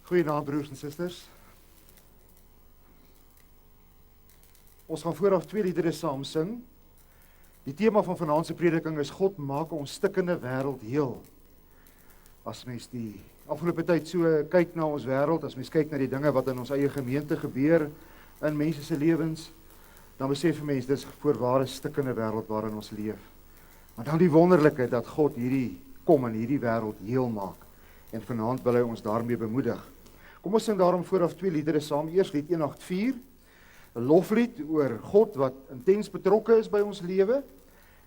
Goeienaand broers en susters. Ons gaan vooraf 2 liedere saam sing. Die tema van vanaand se prediking is God maak ons stikkende wêreld heel. As mens die afgelope tyd so kyk na ons wêreld, as mens kyk na die dinge wat in ons eie gemeente gebeur, in mense se lewens, dan besef 'n mens dis voorware stikkende wêreld waarin ons leef. Maar dan die wonderlike dat God hierdie kom en hierdie wêreld heel maak. En vanaand wil hy ons daarmee bemoedig. Kom ons sing daarom vooraf 2 liedere saam. Eers lied 184, 'n loflied oor God wat intens betrokke is by ons lewe,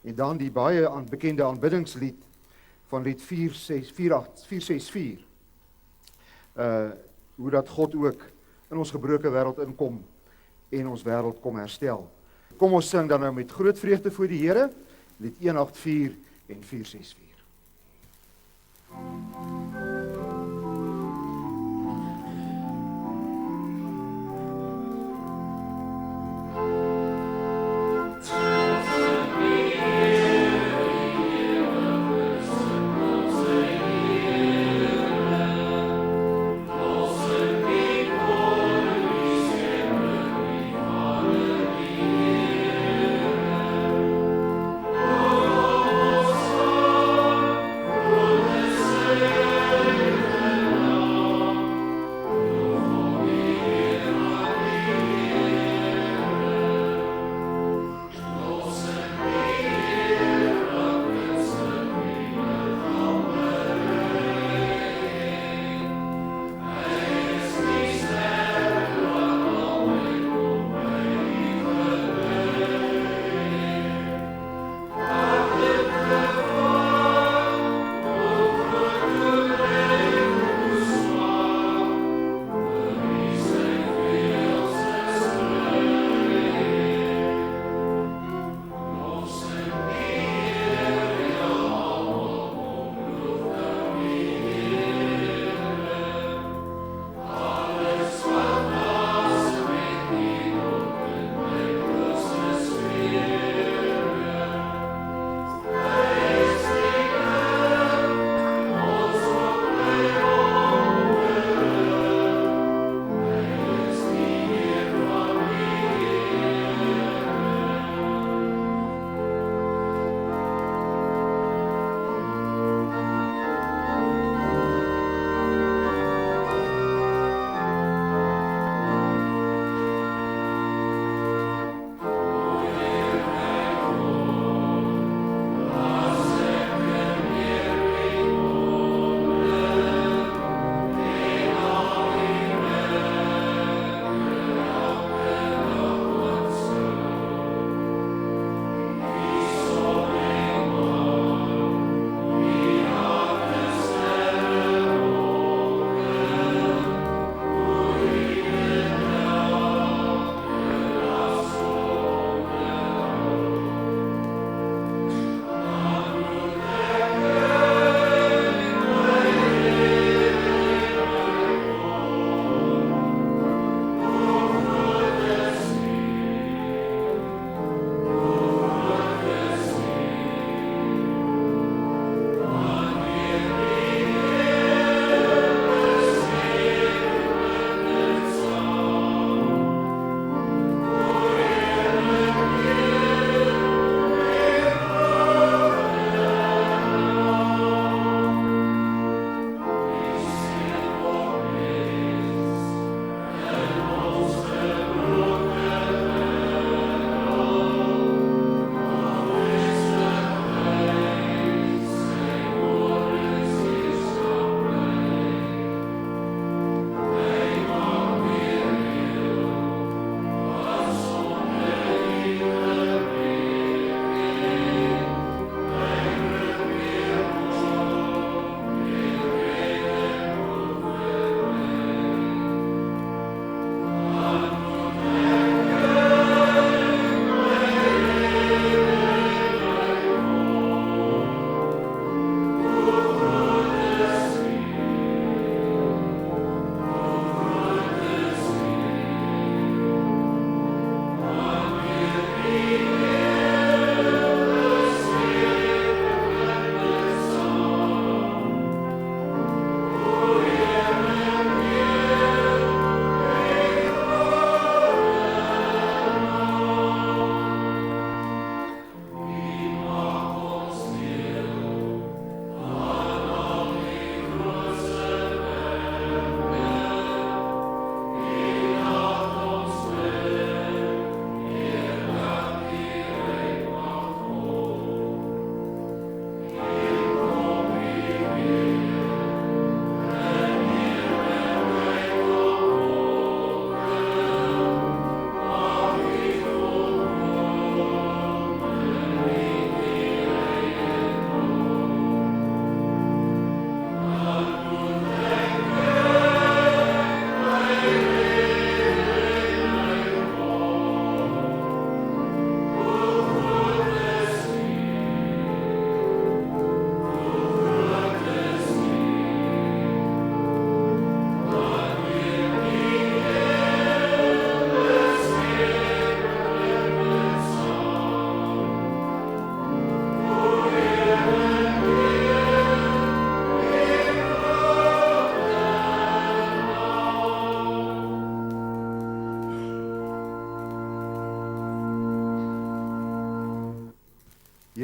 en dan die baie bekende aanbiddingslied van lied 464. Hoe dat God ook in ons gebroke wêreld inkom en ons wêreld kom herstel. Kom ons sing dan nou met groot vreugde voor die Here, lied 184 en 464. Oh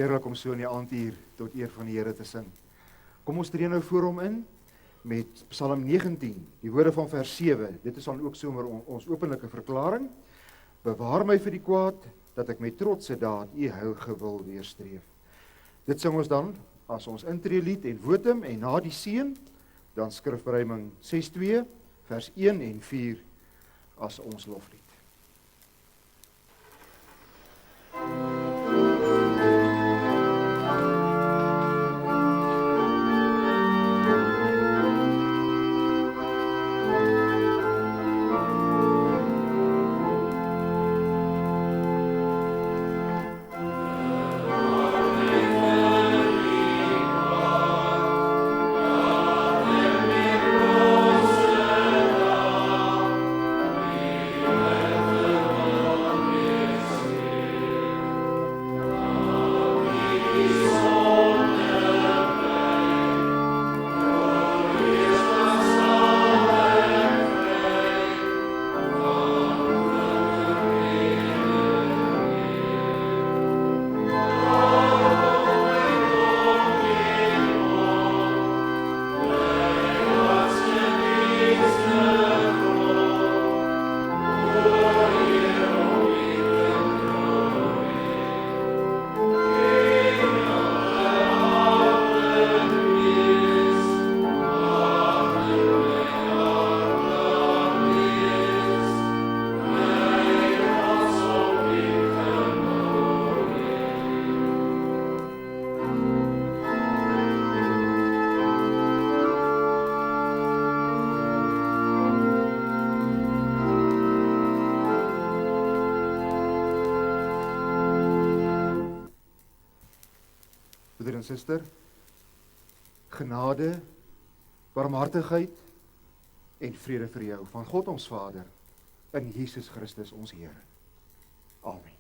heerlik om so in die aanduur tot eer van die Here te sing. Kom ons tree nou voor hom in met Psalm 19, die woorde van vers 7. Dit is dan ook sommer ons openlike verklaring. Bewaar my vir die kwaad, dat ek met trotse daad u heilige wil weerstreef. Dit sing ons dan as ons intreelied en votum, en na die seën, dan skrifberuiming 6:2, vers 1 en 4 as ons loflied. Broeder en suster, genade, barmhartigheid en vrede vir jou van God ons Vader in Jesus Christus ons Here. Amen.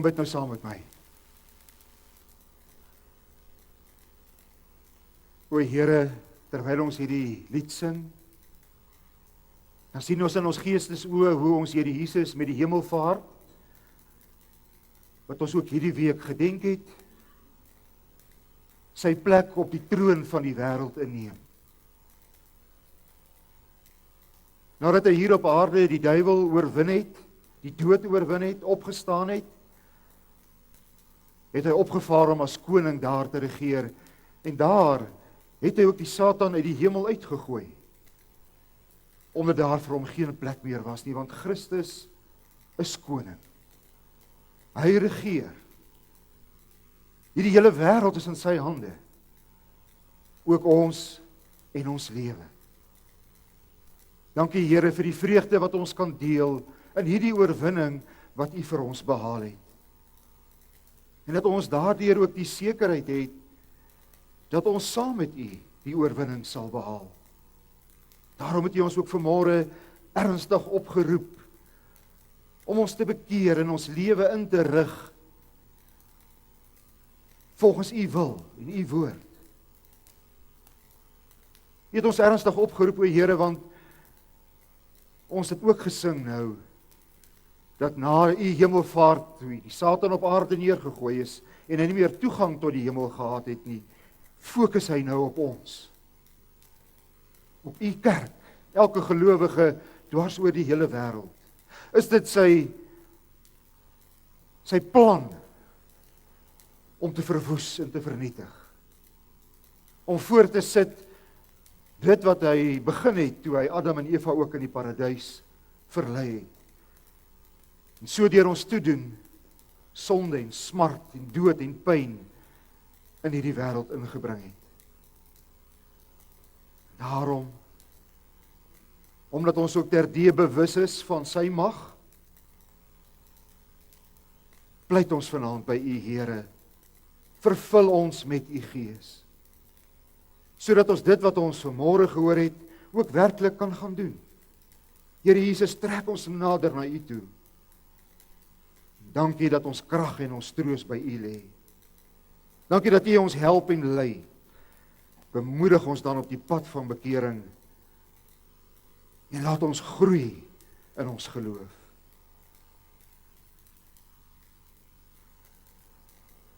Kom bid nou saam met my. O Here, terwyl ons hierdie lied sing, dan sien ons in ons geestesoë hoe ons Here Jesus met die hemelvaart, wat ons ook hierdie week gedenk het, sy plek op die troon van die wêreld inneem. Nadat hy hier op aarde die duiwel oorwin het, die dood oorwin het, opgestaan het hy opgevaar om as koning daar te regeer, en daar het hy ook die Satan uit die hemel uitgegooi, omdat daar vir hom geen plek meer was nie, want Christus is koning. Hy regeer. Hierdie hele wêreld is in sy hande. Ook ons en ons lewe. Dankie Here vir die vreugde wat ons kan deel in hierdie oorwinning wat U vir ons behaal het. En dat ons daardeur ook die sekerheid het dat ons saam met U die oorwinning sal behaal. Daarom het U ons ook vanmôre ernstig opgeroep om ons te bekeer en ons lewe in te rig volgens U wil en U woord. U het ons ernstig opgeroep, o Here, want ons het ook gesing nou, dat na U hemelvaart, toe die Satan op aarde neergegooi is, en hy nie meer toegang tot die hemel gehad het nie, fokus hy nou op ons. Op U kerk, elke gelowige dwars oor die hele wêreld. Is dit sy plan om te verwoes en te vernietig? Om voor te sit dit wat hy begin het toe hy Adam en Eva ook in die paradys verlei het. En so deur ons toedoen sonde en smart en dood en pyn in hierdie wêreld ingebring het. Daarom, omdat ons ook terdee bewus is van sy mag, pleit ons vanaand by U Here, vervul ons met U Gees, sodat ons dit wat ons vanmôre gehoor het, ook werklik kan gaan doen. Here Jesus, trek ons nader na U toe. Dankie dat ons krag en ons troos by U lê. Dankie dat U ons help en lei. Bemoedig ons dan op die pad van bekering en laat ons groei in ons geloof.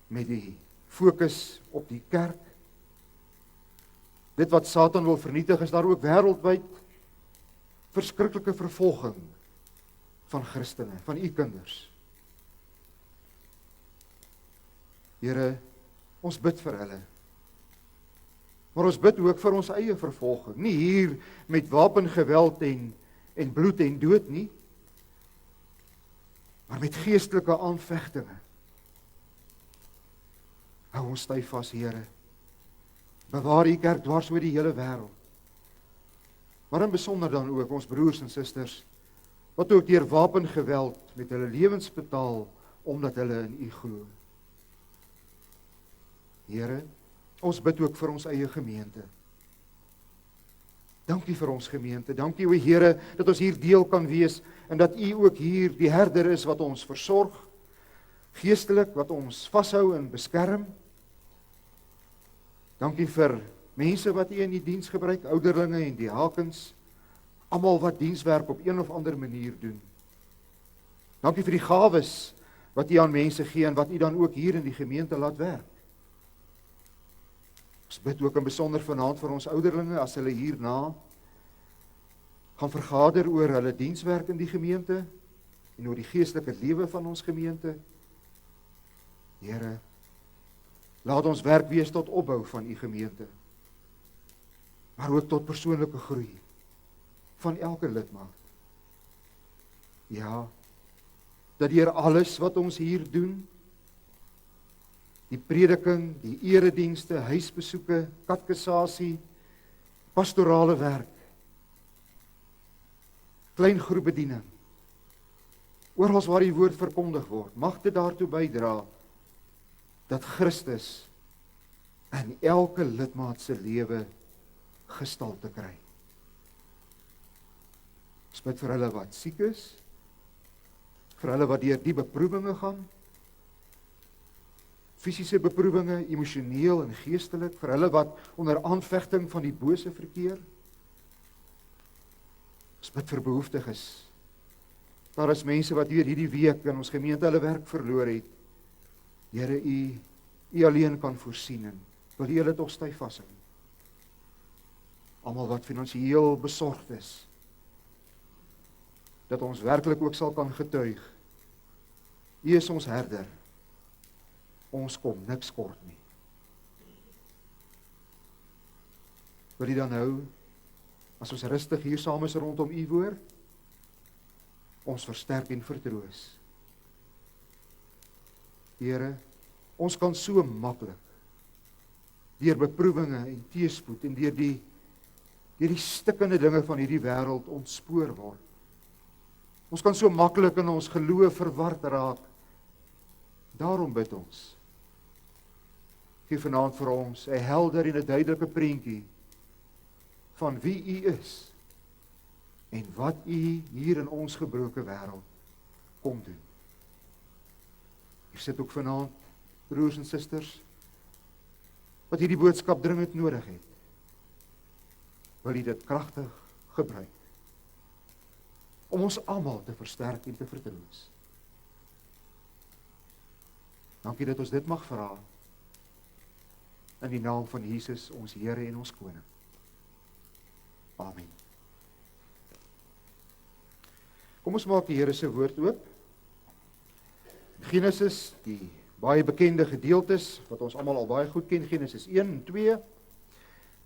Met die fokus op die kerk. Dit wat Satan wil vernietig, is daar ook wêreldwyd verskriklike vervolging van Christene, van U kinders. Here, ons bid vir hulle. Maar ons bid ook vir ons eie vervolging. Nie hier met wapengeweld en bloed en dood nie, maar met geestelike aanvegtinge. Hou ons styf vas, Here. Bewaar U kerk dwars oor die hele wêreld. Maar in besonder dan ook ons broers en susters, wat ook deur wapengeweld met hulle lewens betaal, omdat hulle in U glo. Here, ons bid ook vir ons eie gemeente. Dankie vir ons gemeente. Dankie, o Here, dat ons hier deel kan wees en dat U ook hier die herder is wat ons versorg, geestelik wat ons vashou en beskerm. Dankie vir mense wat U in die diens gebruik, ouderlinge en diakens, almal wat dienswerk op een of ander manier doen. Dankie vir die gawes wat U aan mense gee en wat U dan ook hier in die gemeente laat werk. Ons bid ook in besonder vanaand vir ons ouderlinge as hulle hierna gaan vergader oor hulle dienswerk in die gemeente en oor die geestelike lewe van ons gemeente. Here, laat ons werk wees tot opbou van U gemeente, maar ook tot persoonlike groei van elke lidmaat. Ja, dat deur alles wat ons hier doen, die prediking, die eredienste, huisbesoeke, katkesasie, pastorale werk, klein groepbediening, oral waar die woord verkondig word, mag dit daartoe bydra dat Christus in elke lidmaat se lewe gestalte kry. Ons bid vir hulle wat siek is, vir hulle wat deur die beproewinge gaan, fisiese beproewinge, emosioneel en geestelik, vir hulle wat onder aanvegting van die bose verkeer. Ons bid vir behoeftiges. Daar is mense wat hier hierdie week in ons gemeente hulle werk verloor het. Here, U alleen kan voorsien en wil U hulle tog styf vashou. Almal wat finansiëel besorgd is, dat ons werklik ook sal kan getuig. U is ons herder. Ons kom niks kort nie. Wil U dan nou, as ons rustig hier saam is rondom U woord, ons versterk en vertroos. Here, ons kan so maklik deur beproewinge en teëspoed en deur die stikkende dinge van hierdie wêreld ontspoor word. Ons kan so maklik in ons geloof verward raak. Daarom bid ons. Gee vanaand vir ons 'n helder en 'n duidelike prentjie van wie U is en wat U hier in ons gebroke wêreld kom doen. Hier sit ook vanaand broers en susters wat hierdie boodskap dringend nodig het. Wil U dit kragtig gebruik om ons almal te versterk en te vertroos. Dankie dat ons dit mag vra in die naam van Jesus, ons Here en ons Koning. Amen. Kom ons maak die Here se woord oop. Genesis, die baie bekende gedeeltes wat ons almal al baie goed ken, Genesis 1 en 2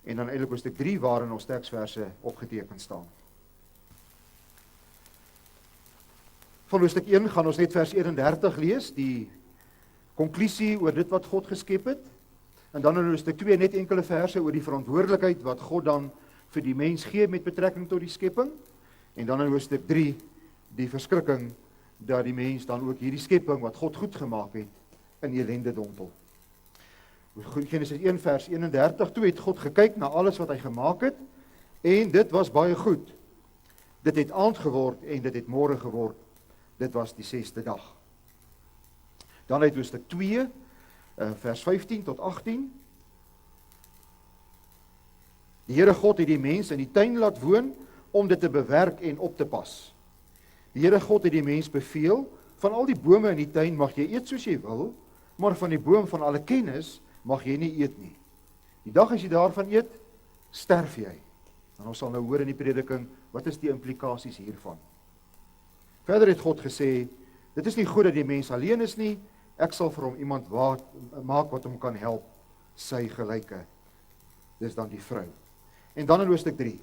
en dan eintlik hoofstuk 3 waarin ons teksverse opgeteken staan. Van hoofstuk 1 gaan ons net vers 31 lees, die konklusie oor dit wat God geskep het. En dan in hoofstuk 2 net enkele verse oor die verantwoordelikheid wat God dan vir die mens gee met betrekking tot die skepping. En dan in hoofstuk 3 die verskrikking dat die mens dan ook hierdie skepping wat God goed gemaak het in ellende dompel. Genesis 1 vers 31, toe het God gekyk na alles wat hy gemaak het en dit was baie goed. Dit het aand geword en dit het môre geword. Dit was die 6de dag. Dan uit hoofstuk 2 vers 15 tot 18. Die Here God het die mens in die tuin laat woon om dit te bewerk en op te pas. Die Here God het die mens beveel, van al die bome in die tuin mag jy eet soos jy wil, maar van die boom van alle kennis mag jy nie eet nie. Die dag as jy daarvan eet, sterf jy. En ons sal nou hoor in die prediking, wat is die implikasies hiervan? Verder het God gesê, dit is nie goed dat die mens alleen is nie, ek sal vir hom iemand maak wat hom kan help, sy gelyke. Dis dan die vrou. En dan in hoofstuk 3,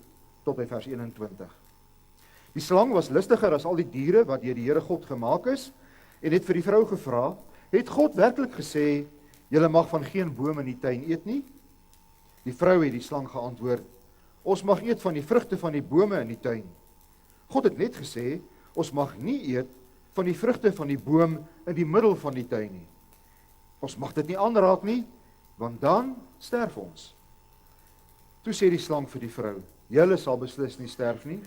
tot by vers 21. Die slang was listiger as al die diere wat deur die Here God gemaak is, en het vir die vrou gevra, het God werklik gesê, julle mag van geen boom in die tuin eet nie? Die vrou het die slang geantwoord, ons mag eet van die vrugte van die bome in die tuin. God het net gesê, ons mag nie eet van die vrugte van die boom in die middel van die tuin nie. Ons mag dit nie aanraak nie, want dan sterf ons. Toe sê die slang vir die vrou, julle sal beslis nie sterf nie,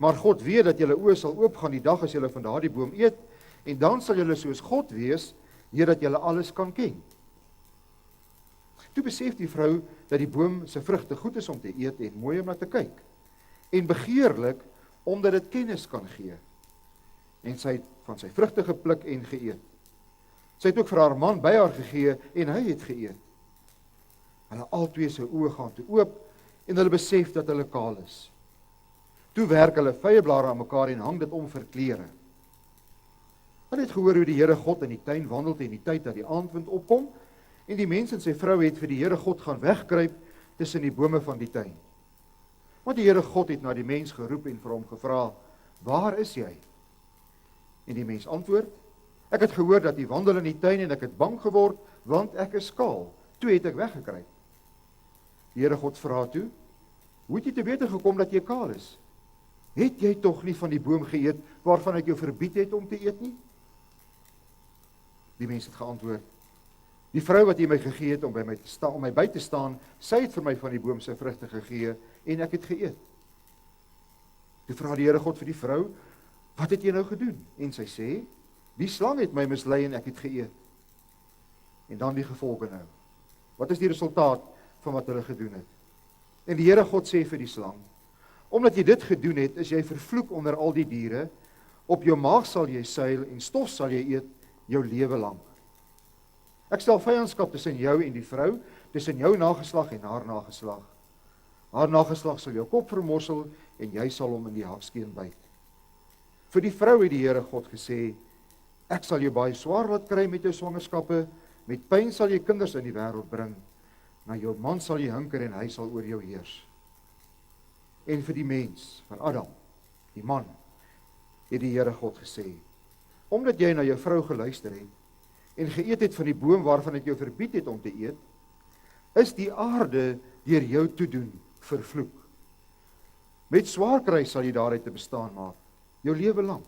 maar God weet dat julle oë sal oopgaan die dag as julle van daardie boom eet, en dan sal julle soos God wees, dat julle alles kan ken. Toe besef die vrou dat die boom se vrugte goed is om te eet en mooi om na te kyk, en begeerlik omdat dit kennis kan gee. En sy het van sy vrugte gepluk en geëet. Sy het ook vir haar man by haar gegee en hy het geëet. Hulle albei se oë gaan toe oop en hulle besef dat hulle kaal is. Toe werk hulle vyeblare aan mekaar en hang dit om vir klere. Hulle het gehoor hoe die Here God in die tuin wandel teen die tyd dat die aandwind opkom en die mens en sy vrou het vir die Here God gaan wegkruip tussen die bome van die tuin. Want die Here God het na die mens geroep en vir hom gevra, waar is jy? En die mens antwoord, ek het gehoor dat jy wandel in die tuin en ek het bang geword, want ek is kaal. Toe het ek weggekruip. Die Here God vra toe, hoe het jy te wete gekom dat jy kaal is? Het jy tog nie van die boom geëet waarvan ek jou verbied het om te eet nie? Die mens het geantwoord, die vrou wat jy my gegee het om my by te staan, sy het vir my van die boom se vrugte gegee en ek het geëet. Toe vra die Here God vir die vrou, wat het jy nou gedoen? En sy sê, die slang het my mislei en ek het geëet. En dan die gevolge nou. Wat is die resultaat van wat hulle gedoen het? En die Here God sê vir die slang, omdat jy dit gedoen het, is jy vervloek onder al die diere, op jou maag sal jy suil en stof sal jy eet jou lewe lank. Ek stel vyandskap tussen jou en die vrou, tussen jou nageslag en haar nageslag. Haar nageslag sal jou kop vermorsel en jy sal hom in die hakskeen byt. Vir die vrou het die Here God gesê, ek sal jou baie swaar laat kry met jou swangerskappe, met pyn sal jy kinders in die wêreld bring, na jou man sal jy hinker en hy sal oor jou heers. En vir die mens, vir Adam, die man, het die Here God gesê, omdat jy na jou vrou geluister het, en geëet het van die boom waarvan ek jou verbied het om te eet, is die aarde deur jou toedoen vervloek. Met swaar kry sal jy daaruit te bestaan maak, jou lewe lank.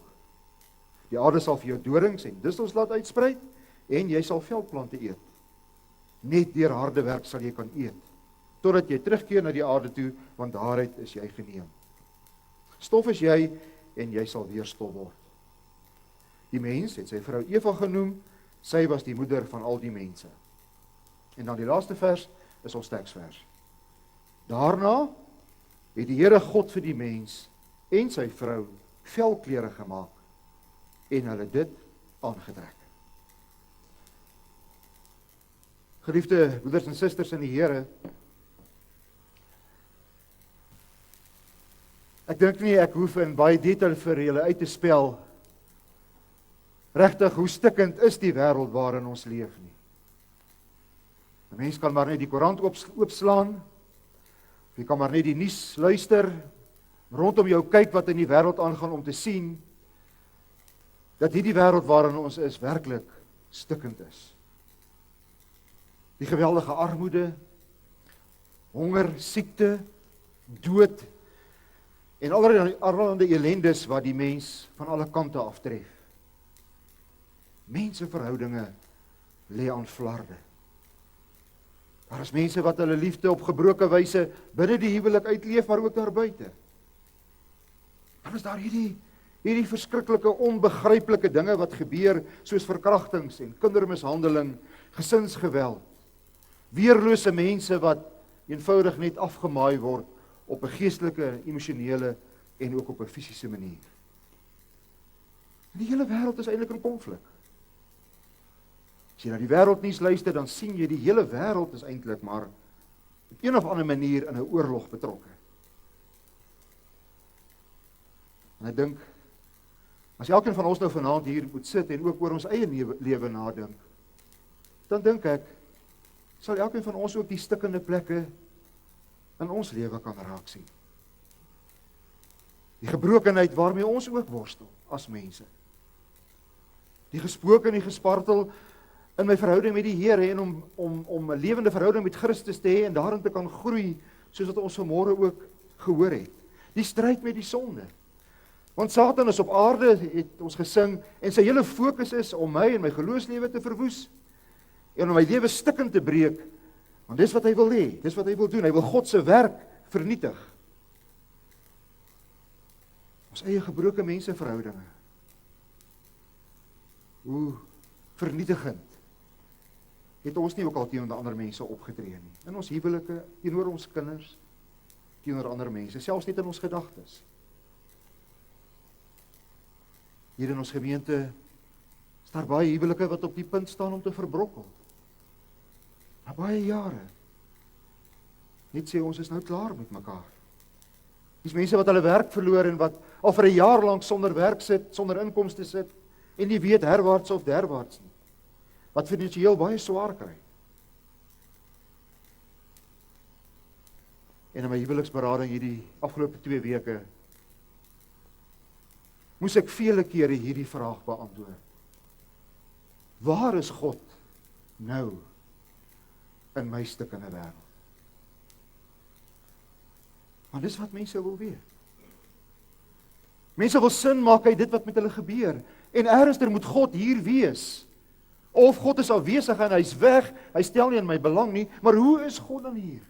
Die aarde sal vir jou dorings en distels laat uitsprei, en jy sal veldplante eet. Net deur harde werk sal jy kan eet, totdat jy terugkeer na die aarde toe, want daaruit is jy geneem. Stof is jy, en jy sal weer stof word. Die mens het sy vrou Eva genoem, sy was die moeder van al die mense. En dan die laaste vers is ons teksvers. Daarna het die Here God vir die mens en sy vrou velklere gemaak en hulle dit aangetrek. Geliefde broeders en susters in die Here, ek dink nie ek hoef in baie detail vir julle uit te spel regtig hoe stikkend is die wêreld waarin ons leef nie. 'n Mens kan maar net die koerant oopslaan, jy kan maar net die nuus luister, rondom jou kyk wat in die wêreld aangaan om te sien dat hierdie wêreld waarin ons is werklik stikkend is. Die geweldige armoede, honger, siekte, dood en allerlei elendes wat die mens van alle kante aftref. Menseverhoudinge lê aan flarde. Daar is mense wat hulle liefde op gebroke wyse binne die huwelik uitleef, maar ook daar buite. Dan is daar hierdie verskriklike onbegryplike dinge wat gebeur, soos verkrachtings en kindermishandeling, gesinsgeweld. Weerlose mense wat eenvoudig net afgemaai word op 'n geestelike, emosionele en ook op 'n fisiese manier. En die hele wêreld is eintlik in konflik. As jy na die wêreldnuus luister, dan sien jy die hele wêreld is eintlik maar op een of ander manier in 'n oorlog betrokke. En ek dink, as elkeen van ons nou vanaand hier moet sit en ook oor ons eie lewe nadink, dan dink ek, sal elkeen van ons ook die stikkende plekke in ons lewe kan raak sien. Die gebrokenheid waarmee ons ook worstel as mense. Die gespook en die gespartel in my verhouding met die Here en om 'n lewende verhouding met Christus te hê en daarin te kan groei, soos wat ons vanmôre ook gehoor het. Die stryd met die sonde. Want Satan is op aarde, het ons gesing, en sy hele fokus is om my en my geloofslewe te verwoes en om my lewe stikkend te breek, want dis wat hy wil hê, dis wat hy wil doen, hy wil God se werk vernietig. Ons eie gebroke menseverhoudinge. Hoe vernietigend het ons nie ook al teenoor ander mense opgetree nie. In ons huwelike, teenoor ons kinders, teenoor ander mense, selfs net in ons gedagtes. Hier in ons gemeente is daar baie huwelike wat op die punt staan om te verbrokkel. Na baie jare. Net sê ons is nou klaar met mekaar. Dis mense wat hulle werk verloor en wat al vir 'n jaar lank sonder werk sit, sonder inkomste sit en nie weet herwaarts of derwaarts nie. Wat finansiëel baie swaar kry. En in my huweliksberading hierdie afgelope 2 weke moes ek vele kere hierdie vraag beantwoord. Waar is God nou in my stikkende wêreld? Want dis wat mense wil weet. Mense wil sin maak uit dit wat met hulle gebeur. En ernstig moet God hier wees. Of God is afwesig en hy's weg, hy stel nie in my belang nie, maar hoe is God dan hier?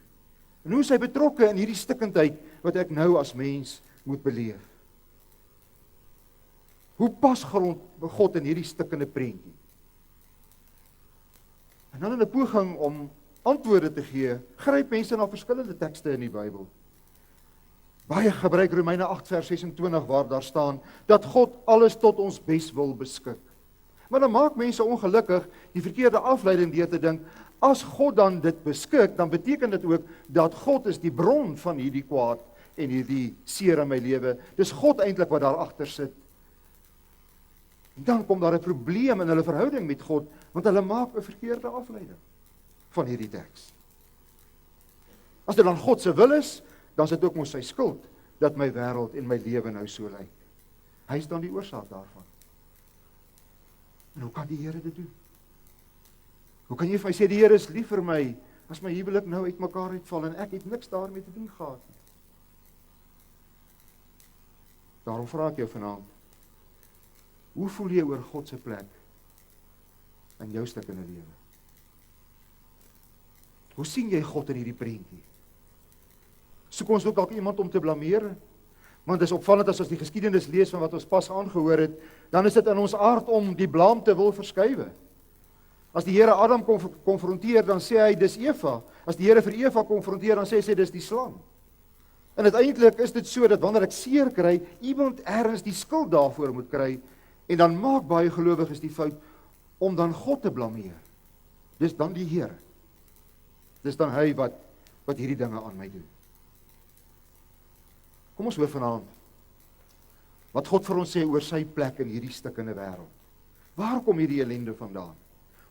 En hoe is hy betrokke in hierdie stikkendheid wat ek nou as mens moet beleef? Hoe pas God in hierdie stikkende prentjie? En dan in 'n poging om antwoorde te gee, gryp mense na verskillende tekste in die Bybel. Baie gebruik Romeine 8 vers 26 waar daar staan, dat God alles tot ons bes wil beskik. Maar dan maak mense ongelukkig die verkeerde afleiding deur te dink, as God dan dit beskik, dan beteken dit ook, dat God is die bron van hierdie kwaad en hierdie seer in my lewe. Dis God eintlik wat daar agter sit. En dan kom daar 'n probleem in hulle verhouding met God, want hulle maak 'n verkeerde afleiding van hierdie teks. As dit dan God se wil is, dan is dit ook mos sy skuld, dat my wêreld en my lewe nou so lyk. Hy is dan die oorsaak daarvan. En hoe kan die Here dit doen? Hoe kan jy vir my sê, die Here is lief vir my, as my huwelik nou uitmekaar uitval, en ek het niks daarmee te doen gehad nie? Daarom vra ek jou vanaand, hoe voel jy oor God se plek in jou stukkende lewe? Hoe sien jy God in hierdie prentjie? Soek ons ook dalk iemand om te blameer? Want dit is opvallend as ons die geskiedenis lees van wat ons pas aangehoor het, dan is dit in ons aard om die blame te wil verskuiwe. As die Here Adam konfronteer, dan sê hy, dis Eva. As die Here vir Eva konfronteer, dan sê hy, dis die slang. En uiteindelik is dit so, dat wanneer ek seer kry, iemand ergens die skuld daarvoor moet kry, en dan maak baie gelowiges die fout, om dan God te blameer. Dis dan die Here. Dis dan hy wat hierdie dinge aan my doen. Kom ons hoor vanaand, wat God vir ons sê oor sy plek in hierdie stukkende wêreld. Waar kom hierdie ellende vandaan?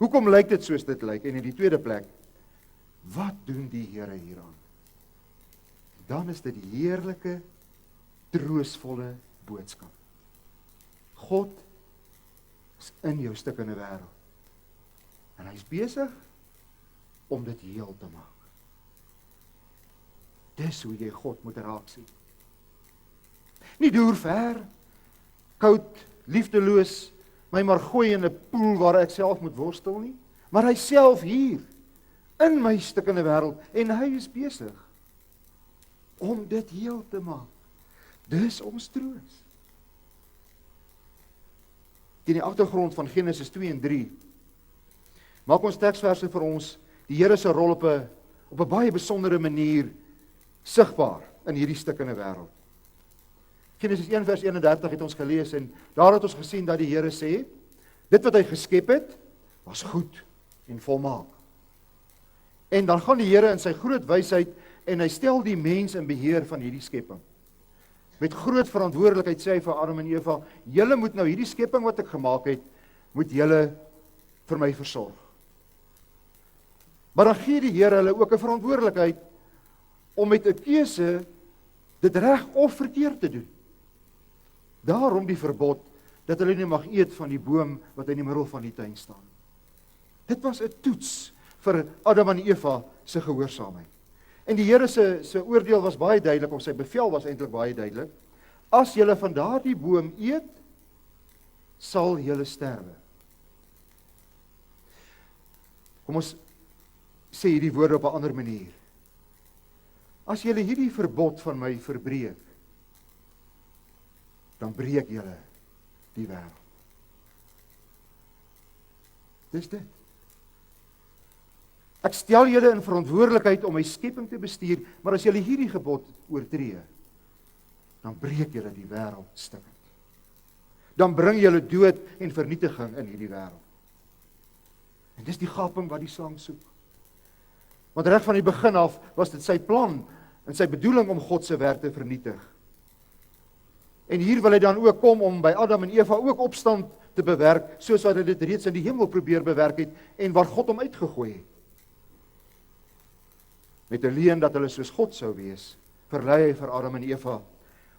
Hoekom lyk dit soos dit lyk? En in die tweede plek, wat doen die Here hieraan? Dan is dit die heerlike, troostvolle boodskap. God is in jou stukkende wêreld. En hy is besig om dit heel te maak. Dis hoe jy God moet raak sien. Nie deur ver, koud, liefdeloos, my maar gooi in 'n poel waar ek self moet worstel nie, maar hy self hier, in my stukkende wêreld, en hy is besig om dit heel te maak. Dis ons troos. In die agtergrond van Genesis 2 en 3, maak ons teksverse vir ons die Here se rol op 'n baie besondere manier sigbaar in hierdie stukkende wêreld. Genesis 1 vers 31 het ons gelees, en daar het ons gesien dat die Here sê, dit wat hy geskep het, was goed en volmaak. En dan gaan die Here in sy groot wysheid, en hy stel die mens in beheer van hierdie skepping. Met groot verantwoordelikheid sê hy vir Adam en Eva, julle moet nou hierdie skepping wat ek gemaak het, moet julle vir my versorg. Maar dan gee die Here hulle ook 'n verantwoordelikheid om met 'n keuse dit reg of verkeerd te doen. Daarom die verbod dat hulle nie mag eet van die boom wat in die middel van die tuin staan. Dit was 'n toets vir Adam en Eva se gehoorsaamheid. En die Here se oordeel was baie duidelik, of sy bevel was eintlik baie duidelik. As julle van daardie boom eet, sal julle sterwe. Kom ons sê hierdie woorde op 'n ander manier. As julle hierdie verbod van my verbreek, dan breek julle die wêreld. Dis dit. Ek stel julle in verantwoordelikheid om my skepping te bestuur, maar as julle hierdie gebod oortree, dan breek julle die wêreld stukkend. Dan bring julle dood en vernietiging in hierdie wêreld. En dis die gaping wat die slang soek. Want reg van die begin af was dit sy plan en sy bedoeling om God se werk te vernietig. En hier wil hy dan ook kom om by Adam en Eva ook opstand te bewerk, soos wat hy dit reeds in die hemel probeer bewerk het, en waar God hom uitgegooi het. Met 'n leuen dat hulle soos God sou wees, verlei hy vir Adam en Eva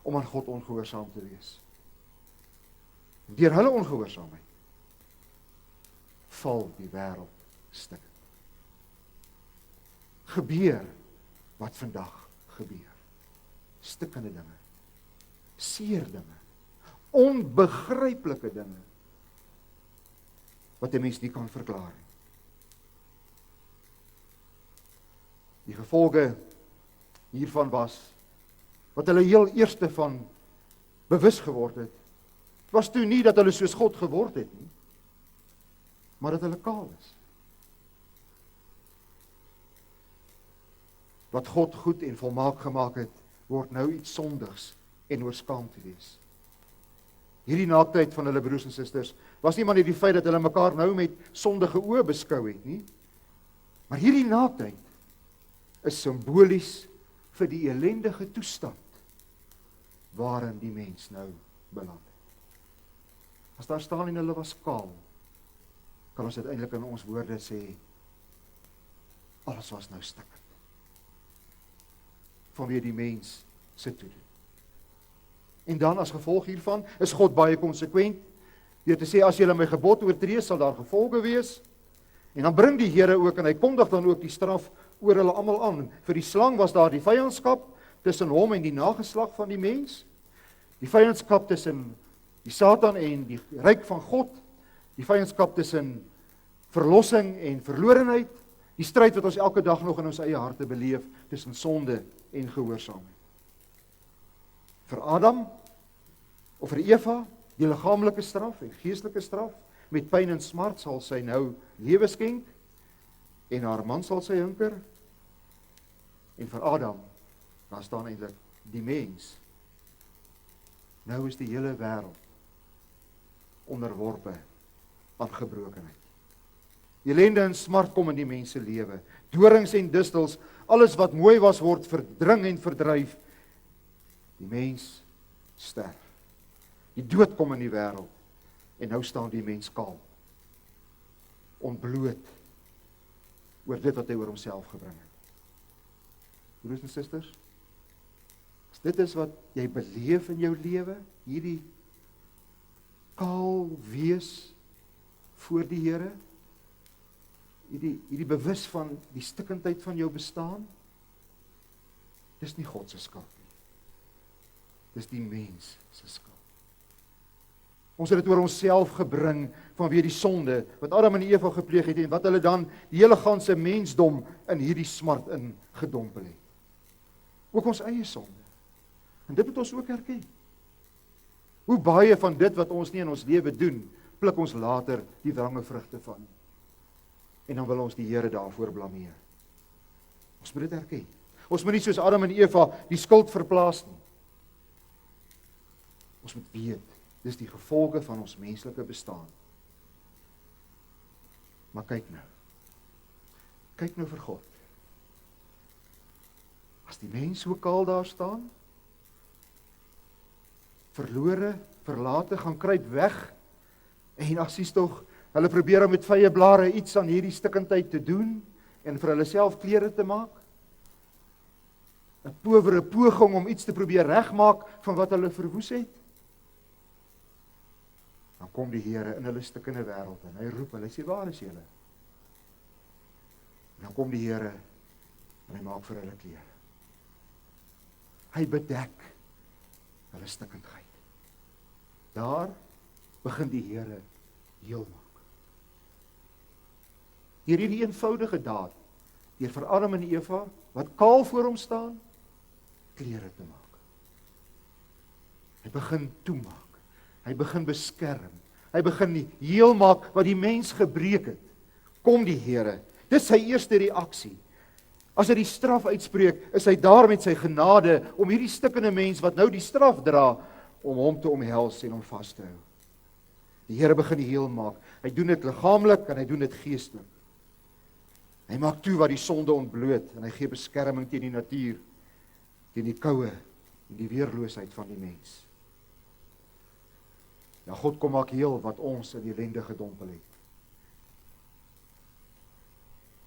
om aan God ongehoorsaam te wees. Deur hulle ongehoorsaamheid val die wêreld stukkend. Gebeur wat vandag gebeur. Stukkende dinge, seer dinge, onbegryplike dinge, wat 'n mens nie kan verklaar nie. Die gevolge hiervan was, wat hulle heel eerste van bewus geword het, was toe nie dat hulle soos God geword het nie, maar dat hulle kaal is. Wat God goed en volmaak gemaak het, word nou iets sondigs en oor skaam te wees. Hierdie naaktheid van hulle broers en susters was nie maar net die feit dat hulle mekaar nou met sondige oë beskou het nie, maar hierdie naaktheid is simbolies vir die ellendige toestand waarin die mens nou beland het. As daar staan en hulle was kaal, kan ons uiteindelik in ons woorde sê, alles was nou stikkend, vanweë die mens se toedoen. En dan as gevolg hiervan is God baie konsekwent deur te sê as julle my gebod oortree, sal daar gevolge wees. En dan bring die Here ook en hy kondig dan ook die straf oor hulle almal aan. Vir die slang was daar die vyandskap tussen hom en die nageslag van die mens. Die vyandskap tussen die Satan en die ryk van God. Die vyandskap tussen verlossing en verlorenheid. Die stryd wat ons elke dag nog in ons eie harte beleef tussen sonde en gehoorsaamheid. Vir Adam of vir Eva, die liggaamlike straf en geestelike straf, met pyn en smart sal sy nou lewe skenk en haar man sal sy hinker. En vir Adam, daar staan eintlik die mens. Nou is die hele wêreld onderworpe aan gebrokenheid. Ellende en smart kom in die mens se lewe. Dorings en distels, alles wat mooi was word verdring en verdryf. Die mens sterf. Die dood kom in die wêreld. En nou staan die mens kaal. Ontbloot oor dit wat hy oor homself gebring het. Broers en susters, as dit is wat jy beleef in jou lewe, hierdie kaal wees voor die Here, hierdie bewus van die stikkindheid van jou bestaan, dis nie God se skuld nie. Dis die mens se skuld. Ons het dit oor onsself gebring vanweë die sonde wat Adam en Eva gepleeg het en wat hulle dan die hele ganse mensdom in hierdie smart ingedompel het. Ook ons eie sonde. En dit moet ons ook erken. Hoe baie van dit wat ons nie in ons lewe doen, pluk ons later die wrange vrugte van. En dan wil ons die Here daarvoor blameer. Ons moet dit erken. Ons moet nie soos Adam en Eva die skuld verplaas nie. Ons moet weet, dis die gevolge van ons menslike bestaan. Maar kyk nou. Kyk nou vir God. As die mens so kaal daar staan, verlore, verlate, gaan kruip weg, en as sies tog, hulle probeer om met vye blare iets aan hierdie stikkindheid te doen, en vir hulle self klere te maak, 'n powere poging om iets te probeer regmaak van wat hulle verwoes het, dan kom die Here in hulle stikkende wêreld en hy roep hulle, hy sê, waar is julle? En dan kom die Here en hy maak vir hulle klere. Hy bedek hulle stikkendheid. Daar begin die Here heel maak. Deur hierdie eenvoudige daad, deur vir Adam en Eva, wat kaal voor hom staan, klere te maak. Hy begin toemaak. Hy begin beskerm. Hy begin die heel maak wat die mens gebreek het. Kom die Here. Dis sy eerste reaksie. As hy die straf uitspreek, is hy daar met sy genade om hierdie stikkende mens wat nou die straf dra, om hom te omhels en hom vas te hou. Die Here begin die heel maak. Hy doen dit liggaamlik en hy doen dit geestelik. Hy maak toe wat die sonde ontbloot en hy gee beskerming teen die natuur, teen die koue en die weerloosheid van die mens. Ja, God kom maak heel wat ons in die ellende gedompel het.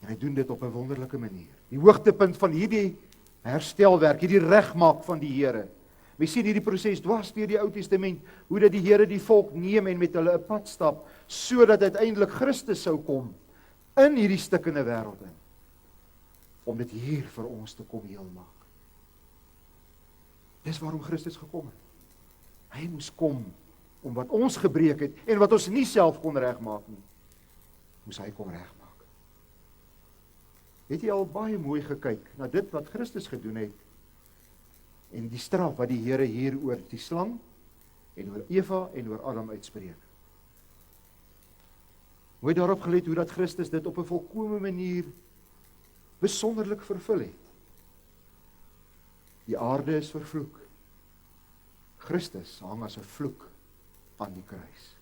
En hy doen dit op 'n wonderlike manier. Die hoogtepunt van hierdie herstelwerk, hierdie regmaak van die Here. Ons sien hierdie proses dwars deur die Ou Testament, hoe dat die Here die volk neem en met hulle 'n pad stap, sodat uiteindelik Christus sou kom in hierdie stikkende wêreld in, om dit hier vir ons te kom heel maak. Dis waarom Christus gekom het. Hy moes kom om wat ons gebreek het en wat ons nie self kon regmaak nie, moes hy kom regmaak. Het jy al baie mooi gekyk na dit wat Christus gedoen het en die straf wat die Here hier oor die slang en oor Eva en oor Adam uitspreek? Mooi daarop gelet hoe dat Christus dit op 'n volkomme manier besonderlik vervul het. Die aarde is vervloek. Christus hang as 'n vloek aan die kruis.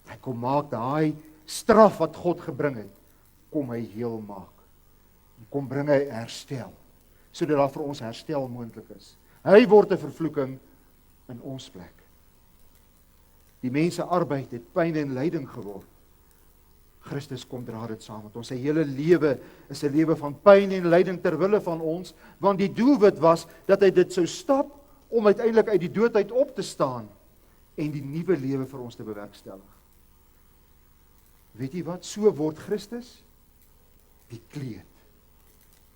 Hy kom maak daai straf wat God gebring het, kom hy heel maak. Kom bring hy herstel, sodat daar vir ons herstel moontlik is. Hy word 'n vervloeking in ons plek. Die mense arbeid het pyn en lyding geword. Christus kom dra dit saam met ons. Sy hele lewe is 'n lewe van pyn en lyding ter wille van ons, want die doelwit was dat hy dit sou stap om uiteindelik uit die dood uit op te staan en die nuwe lewe vir ons te bewerkstellig. Weet jy wat? So word Christus die kleed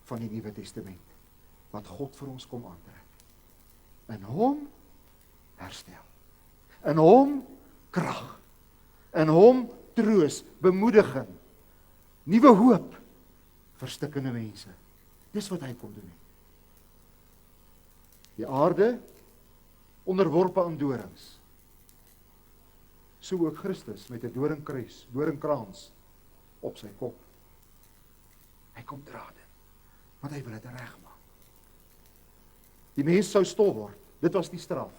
van die Nuwe Testament, wat God vir ons kom aantrek. In hom herstel, in hom krag, in hom troos, bemoediging, nuwe hoop vir stikkende mense. Dis wat hy kom doen het. Die aarde onderworpe aan dorings. So ook Christus met 'n doringkrans op sy kop. Hy kom dra dit, want hy wil dit regmaak. Die mens sou stof word, dit was die straf.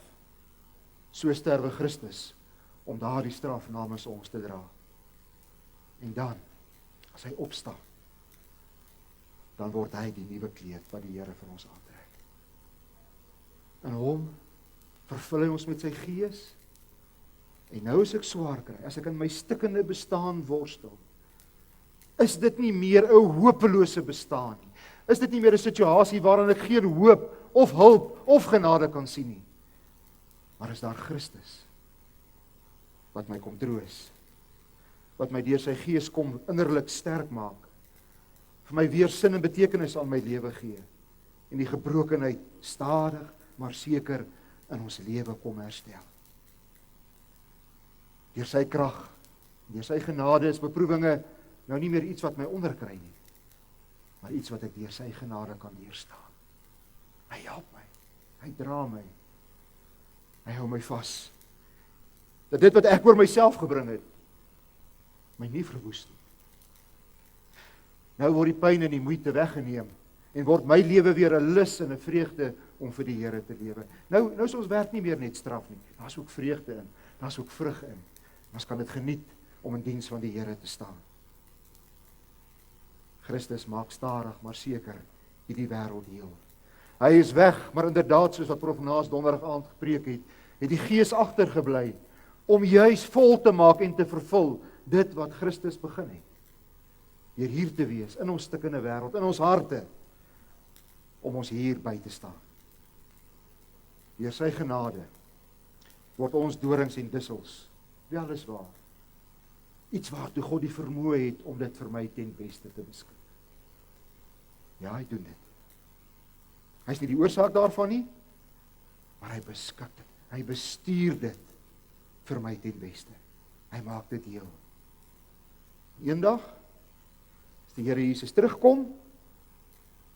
So sterwe Christus om daardie straf namens ons te dra. En dan, as hy opstaan, dan word hy die nuwe kleed wat die Here vir ons aantrek. In hom vervul hy ons met sy gees. En nou as ek swaar kry, as ek in my stikkende bestaan worstel, is dit nie meer 'n hopelose bestaan nie. Is dit nie meer 'n situasie waarin ek geen hoop of hulp of genade kan sien nie. Maar is daar Christus wat my kom troos, wat my deur sy gees kom innerlik sterk maak, vir my weer sin en betekenis aan my lewe gee, en die gebrokenheid stadig, maar seker in ons lewe kom herstel. Deur sy krag, deur sy genade is beproewinge nou nie meer iets wat my onderkry nie, maar iets wat ek deur sy genade kan deurstaan. Hy help my, hy dra my, hy hou my vas. Dat dit wat ek oor myself gebring het, my nie verwoes nie. Nou word die pyn en die moeite weggeneem, en word my lewe weer 'n lus en 'n vreugde om vir die Here te lewe. Nou is ons werk nie meer net straf nie, daar's ook vreugde in, daar's ook vrug in. Ons kan dit geniet om in diens van die Here te staan. Christus maak stadig, maar seker hierdie wêreld heel. Hy is weg, maar inderdaad, soos wat Prof Naas donderdag aand gepreek het die Gees agtergebly, om juis vol te maak en te vervul dit wat Christus begin het. Deur hier te wees, in ons stikkende wêreld, in ons harte, om ons hier by te staan. Deur sy genade word ons dorings en dussels, weliswaar, iets waartoe God die vermoë het om dit vir my ten beste te beskik. Ja, hy doen dit. Hy is nie die oorsaak daarvan nie, maar hy beskik dit. Hy bestuur dit vir my ten beste. Hy maak dit heel. Eendag, as die Here Jesus terugkom,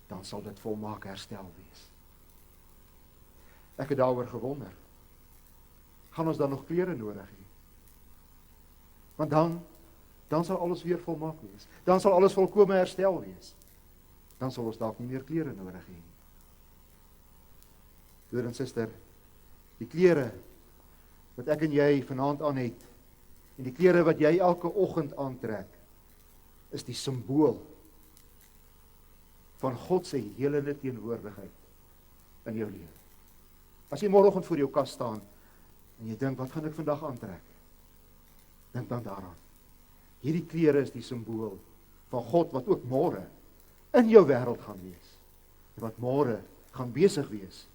dan sal dit volmaak herstel wees. Ek het daaroor gewonder. Gaan ons dan nog klere nodig hê? Want dan sal alles weer volmaak wees. Dan sal alles volkome herstel wees. Dan sal ons dalk nie meer klere nodig hê nie. Broer en suster, die klere wat ek en jy vanaand aan het, en die klere wat jy elke oggend aantrek, is die simbool van God se helende teenwoordigheid in jou lewe. As jy môreoggend voor jou kas staan, en jy dink, wat gaan ek vandag aantrek? Dink dan daaraan. Hierdie klere is die simbool van God wat ook môre in jou wêreld gaan wees. En wat môre gaan besig wees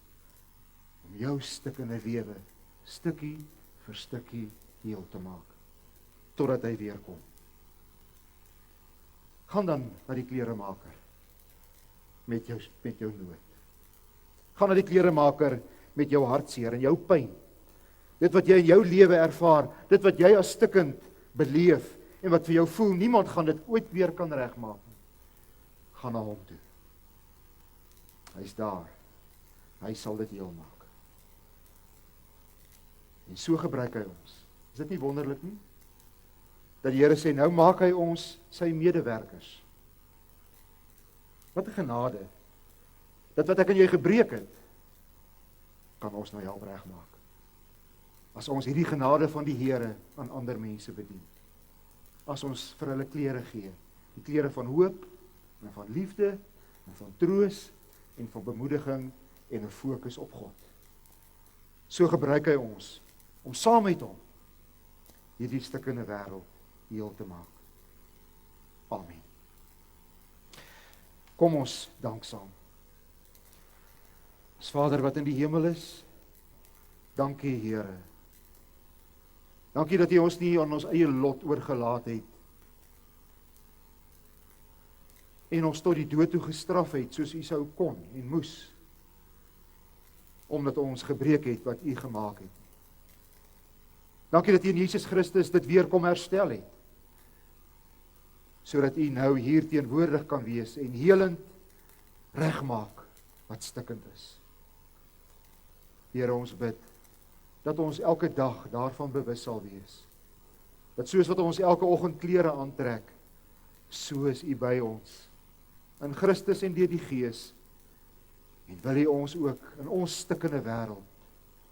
om jou stikkende lewe stukkie vir stukkie heel te maak, totdat hy weer kom. Gaan dan na die kleremaker met jou nood. Gaan na die kleremaker met jou hartseer en jou pyn. Dit wat jy in jou lewe ervaar, dit wat jy as stikkend beleef en wat vir jou voel, niemand gaan dit ooit weer kan regmaak nie. Gaan na hom toe. Hy's daar. Hy sal dit heel maak. En so gebruik hy ons. Is dit nie wonderlik nie? Dat die Here sê, nou maak hy ons sy medewerkers. Wat 'n genade. Dat wat ek en jy gebreek het, kan ons nou help regmaak. As ons hierdie genade van die Here aan ander mense bedien. As ons vir hulle klere gee. Die klere van hoop, en van liefde, en van troos, en van bemoediging, en 'n fokus op God. So gebruik hy ons, om saam met hom, hierdie stikkende wêreld heel te maak. Amen. Kom ons dank saam. Ons Vader wat in die hemel is, Dankie, Here. Dankie dat U ons nie aan ons eie lot oorgelaat het en ons tot die dood toe gestraf het, soos U sou kon en moes, omdat ons gebreek het wat U gemaak het. Dankie dat U in Jesus Christus dit weer kom herstel het, sodat U nou hier teenwoordig kan wees en helend regmaak wat stikkend is. Here, ons bid, dat ons elke dag daarvan bewus sal wees, dat soos wat ons elke oggend klere aantrek, so is U by ons, in Christus en deur die Gees, en wil U ons ook in ons stikkende wêreld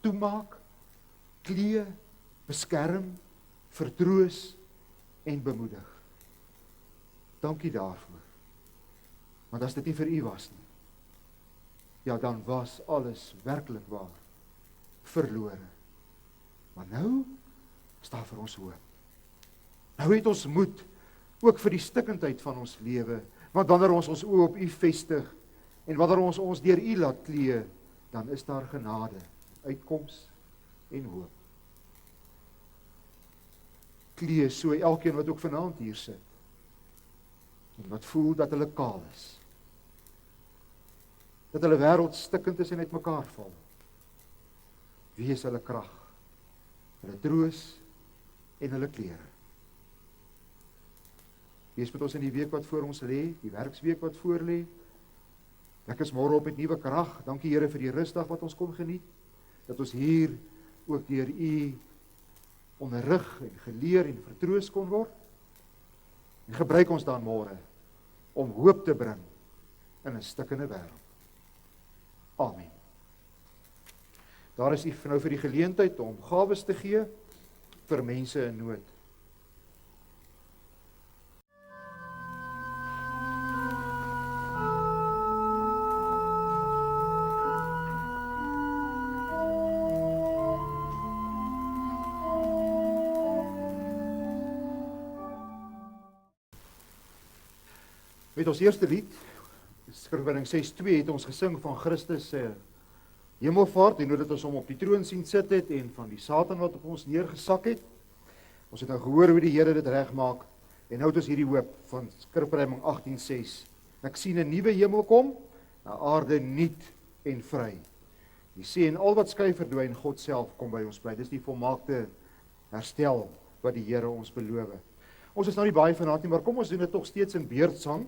toemaak, klee, beskerm, vertroos en bemoedig. Dankie daarvoor. Want as dit nie vir U was nie, ja, dan was alles werklik waar verlore. Maar nou is daar vir ons hoop. Nou het ons moed, ook vir die stikkendheid van ons lewe, want wanneer ons ons oë op U vestig, en wanneer ons ons deur U laat klee, dan is daar genade, uitkoms en hoop. Klee so elkeen wat ook vanaand hier sit, en wat voel dat hulle kaal is, dat hulle wêreld stikkend is en uitmekaar val. Wees hulle krag, hulle troos en hulle klere. Wees met ons in die week wat voor ons lê, die werksweek wat voor lê. Ek is môre op met nuwe krag. Dankie Here vir die rusdag wat ons kon geniet, dat ons hier ook deur U onderrig en geleer en vertroos kon word. En gebruik ons dan môre om hoop te bring in 'n stikkende wêreld. Amen. Daar is nou vir die geleentheid om gawes te gee vir mense in nood. Met ons eerste lied, Skrifwoording 6:2, het ons gesing van Christus se hemelvaart en hoe dat ons hom op die troon sien sit het en van die Satan wat op ons neergesak het. Ons het nou gehoor hoe die Here dit regmaak en nou het ons hierdie hoop van Skrifwoording 18:6. Ek sien 'n nuwe hemel kom, 'n aarde nuut en vry. Die see en al wat skei verdwyn, God self kom by ons bly. Dis die volmaakte herstel wat die Here ons beloof. Ons is nou nie baie vanaand nie, maar kom ons doen dit tog steeds in beurtsang.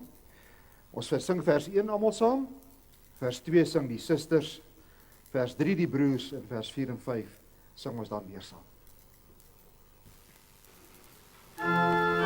Ons sing vers 1 almal saam, vers 2 sing die susters, vers 3 die broers en vers 4 en 5 sing ons dan weer saam. Amen.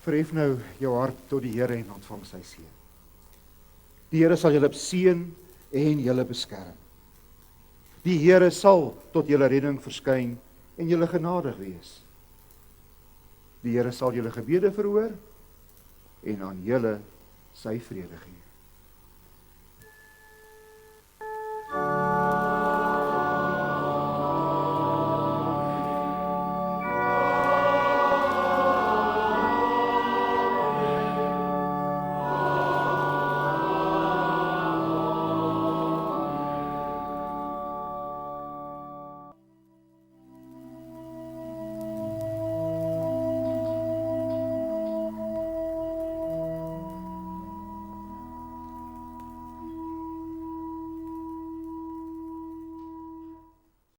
Verhef nou jou hart tot die Here en ontvang sy seën. Die Here sal julle seën en julle beskerm. Die Here sal tot julle redding verskyn en julle genadig wees. Die Here sal julle gebede verhoor en aan julle sy vrede gee.